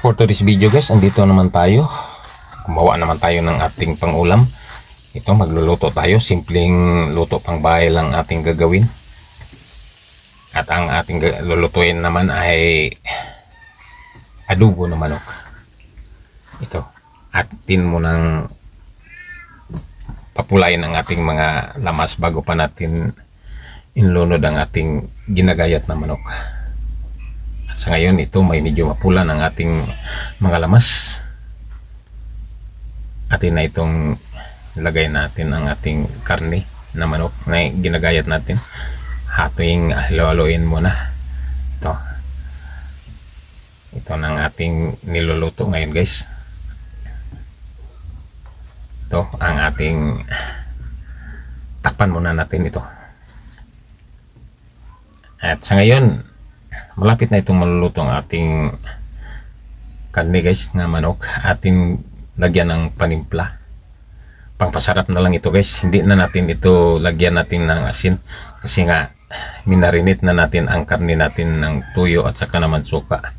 For today's video guys, andito naman tayo. Gumawa naman tayo ng ating pangulam. Ito, magluluto tayo. Simpleng luto pang bahay lang ating gagawin. At ang ating lulutuin naman ay adobo na manok. Ito, atin mo ng papulayin ang ating mga lamas bago pa natin inlunod ang ating ginagayat na manok. At sa ngayon ito may medyo mapula ng ating mga lamas. Atin na itong lagay natin ang ating karne na manok na ginagayat natin. Hatuing halo-haloin muna. Ito ng ating niluluto ngayon guys. Ito ang ating takpan muna natin ito. At sa ngayon malapit na itong maluluto ang ating karne guys na manok. Ating lagyan ng panimpla. Pangpasarap na lang ito guys. Hindi na natin ito lagyan natin ng asin kasi nga minarinate na natin ang karne natin ng tuyo at saka naman suka.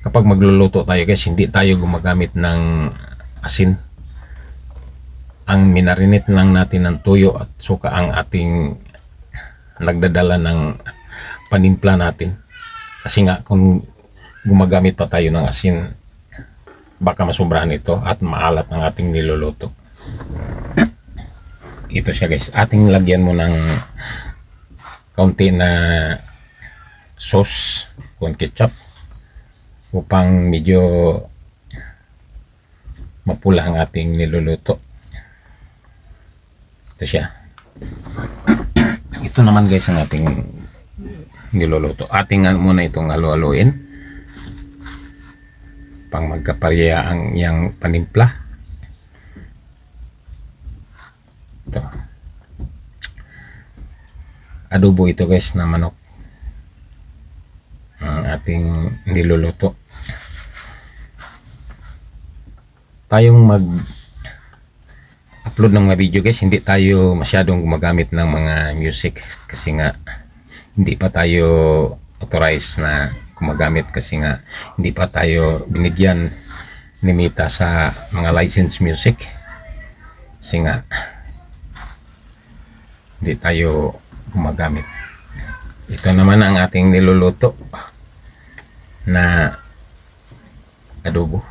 Kapag magluluto tayo guys, hindi tayo gumagamit ng asin. Ang minarinate lang natin ng tuyo at suka ang ating nagdadala ng panimpla natin. Kasi nga kung gumagamit pa tayo ng asin, baka masubrahan ito at maalat ang ating niluluto. Ito siya guys, ating lagyan mo ng kaunti na sauce kung ketchup upang medyo mapula ang ating niluluto. Ito siya. Ito naman guys ang ating niluluto. Ating muna itong halo-haloin pang magkaparya ang yang panimpla. Ito. Adobo ito guys na manok ang ating niluluto. Tayong mag upload ng mga video guys, hindi tayo masyadong gumagamit ng mga music kasi nga hindi pa tayo authorized na gumagamit kasi nga hindi pa tayo binigyan ni Mita sa mga license music kasi nga hindi tayo gumagamit. Ito naman ang ating niluluto na adobo.